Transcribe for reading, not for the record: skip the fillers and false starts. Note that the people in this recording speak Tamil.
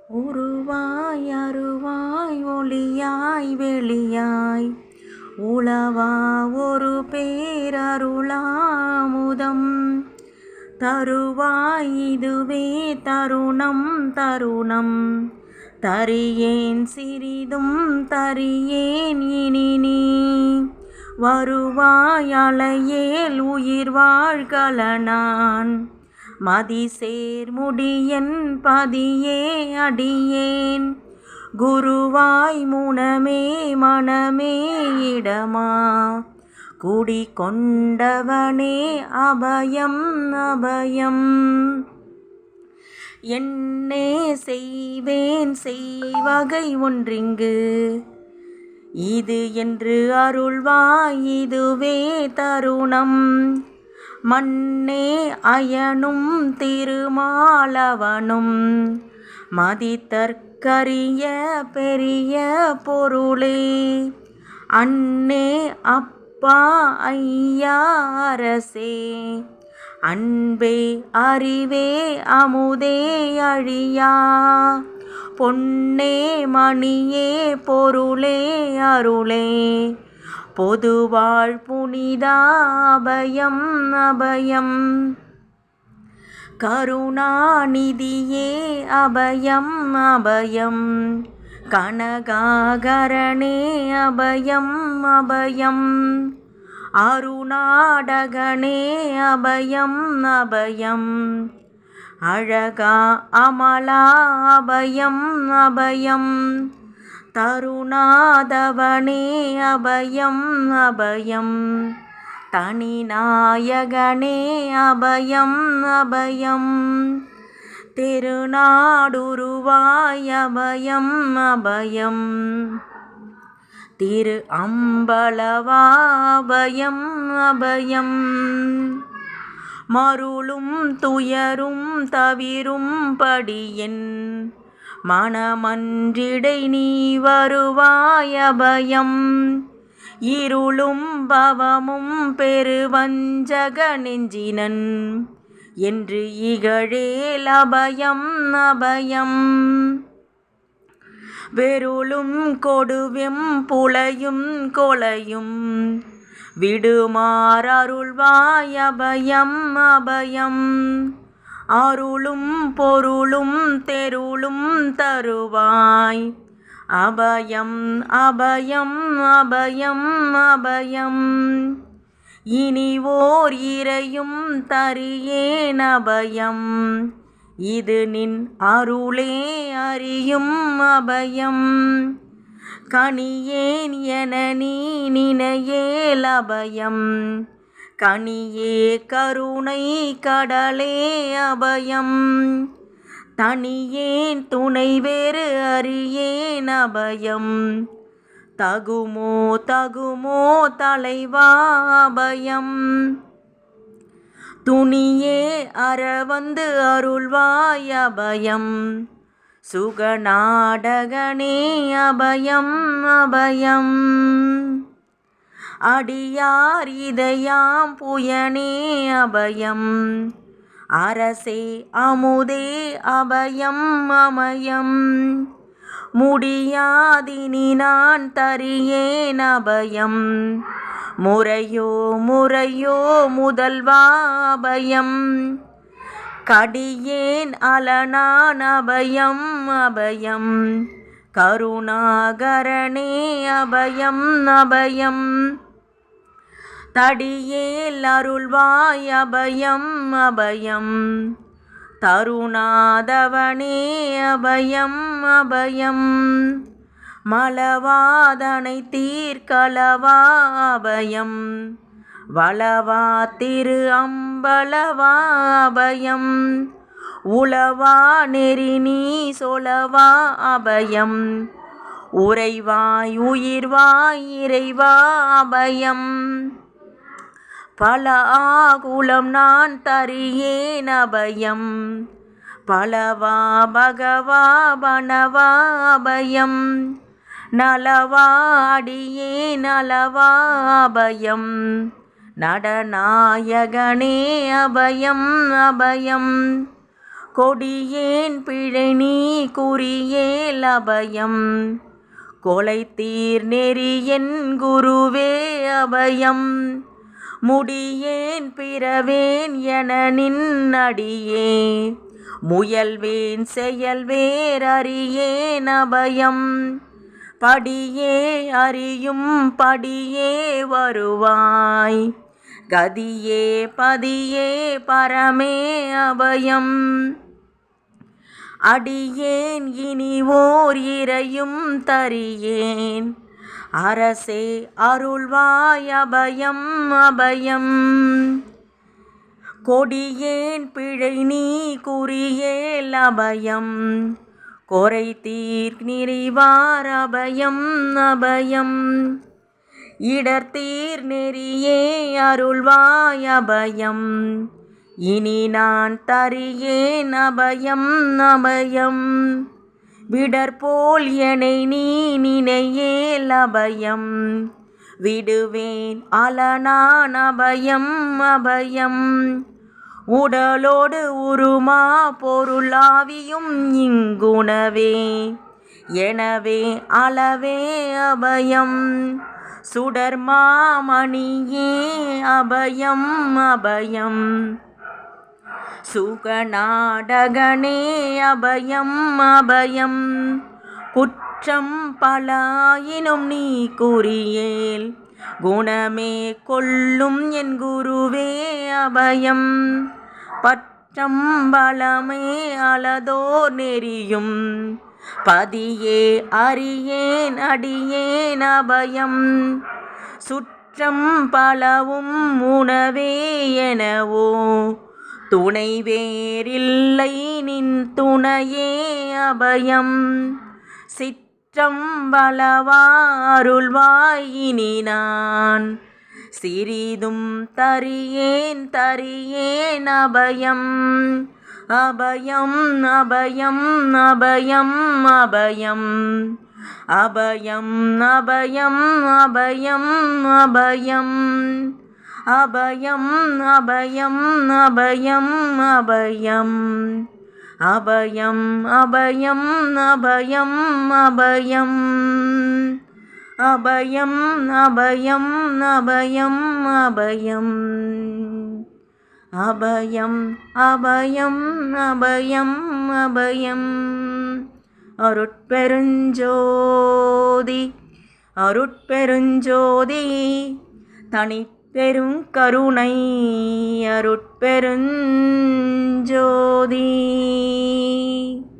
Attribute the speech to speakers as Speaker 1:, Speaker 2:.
Speaker 1: உருவாய் அருவாய் ஒளியாய் வெளியாய் உளவா ஒரு பேரருளாமுதம் தருவாய் இதுவே தருணம் தருணம் தரியேன் சிறிதும் தரியேன் இனி நீ வருவாய் அலையேல் உயிர் வாழ்கலனான் மதிசேர் முடியன் பதியே அடியேன் குருவாய் முனமே மனமே இடமா குடிகொண்டவனே அபயம் அபயம் என்னே செய்வேன் செய்வகை ஒன்றிங்கு இது என்று அருள்வாய் இதுவே தருணம் மன்னே அயனும் திருமாலவனும் மதித்தற்கரிய பெரிய பொருளே அன்னே அப்பா ஐயா அரசே அன்பே அறிவே அமுதே அழியா பொன்னே மணியே பொருளே அருளே பொதுவாழ் புனிதா அபயம் அபயம் கருணாநிதியே அபயம் அபயம் கனகாகரணே அபயம் அபயம் அருணாடகனே அபயம் அபயம் அழகா அமலா அபயம் அபயம் தருணாதவனே அபயம் அபயம் தனிநாயகனே அபயம் அபயம் திருநாடுருவாய் அபயம் அபயம் திரு அம்பலவா அபயம் அபயம் மருளும் துயரும் தவிரும் படியன் மனமன்றிடை நீ வருவாய் அபயம் இருளும் பவமும் பெருவஞ்சக நெஞ்சினன் என்று இகழேல் அபயம் அபயம் வெருளும் கொடுவும் புலையும் கொலையும் விடுமாறருள்வாய் அபயம் அபயம் அருளும் பொருளும் தெருளும் தருவாய் அபயம் அபயம் அபயம் அபயம் இனி ஓர் இறையும் தரியேன் அபயம் இது நின் அருளே அறியும் அபயம் கனியேன் என நீ நினையேல் அபயம் கனியே கருணை கடலே அபயம் தனியேன் துணை வேறு அறியேன் அபயம் தகுமோ தகுமோ தலைவா அபயம் துணியே அறவந்து அருள்வாய் அபயம் சுகநாடகனே அபயம் அபயம் அடியார் இதயாம் புயனே அபயம் அரசே அமுதே அபயம் அமயம் முடியாதினி நான் தரியேன் அபயம் முறையோ முறையோ முதல்வா அபயம் கடியேன் அலனான் அபயம் அபயம் கருணாகரணே அபயம் அபயம் தடியேல் அருள்வாய் அபயம் அபயம் தருணாதவனே அபயம் அபயம் மலவாதனை தீர்க்கலவா அபயம் வளவா திரு அம்பலவா அபயம் உளவா நெறி நீ சொலவா அபயம் உறைவாய் உயிர்வாய் இறைவா அபயம் பல ஆகுலம் நான் தரியேன் அபயம் பலவா பகவா பணவா அபயம் நலவா அடியே நலவா அபயம் நடநாயகனே அபயம் அபயம் கொடியேன் பிழை நீ குறியேல் அபயம். கொலைத்தீர் நெறி என் குருவே அபயம். முடியேன் பிறவேன் என நின் அடியே. முயல்வேன் செயல்வேர் அறியேன் அபயம். படியே அறியும் படியே வருவாய். கதியே பதியே பரமே அபயம். அடியேன் இனி ஓர் இறையும் தரியேன். அரசே அருள்வாய் அபயம் அபயம். கொடியேன் பிழை நீ குறியேல் அபயம். கொரைதீர் நிறிவார் அபயம் அபயம். இடர்தீர் நெறியே அருள்வாய் அபயம். இனி நான் தரியேன் அபயம் அபயம். விடற்போல் எனை நீ நினையேல் அபயம். விடுவேன் அலனான் அபயம் அபயம். உடலோடு உருமா பொருளாவியும் இங்குணவே. எனவே அளவே அபயம். சுடர்மாமணியே அபயம் அபயம். சுகநாடகனே அபயம் அபயம். குற்றம் பலாயினும் நீ குறியேல். குணமே கொள்ளும் என் குருவே அபயம். பற்றம் பலமே அலதோர் நெறியும். பதியே அறியேன் அடியேன் அபயம். சுற்றம் பலவும் உணவே எனவோ. துணை வேறில்லை நின் துணையே அபயம். சிற்றம் பலவா அருள்வாய் இனி நான். சிறிதும் தரியேன் தரியேன் அபயம். அபயம் அபயம் அபயம் அபயம். அபயம் அபயம் அபயம் அபயம். அபயம் அபயம் அபயம் அபயம். அபயம் அபயம் அபயம் அபயம். அபயம் அபயம் அபயம் அபயம். அபயம் அபயம் அபயம் அபயம். அருட்பெருஞ்சோதி அருட்பெருஞ்சோதி தனிப்பெரும் கருணை அருட்பெருஞ்சோதி.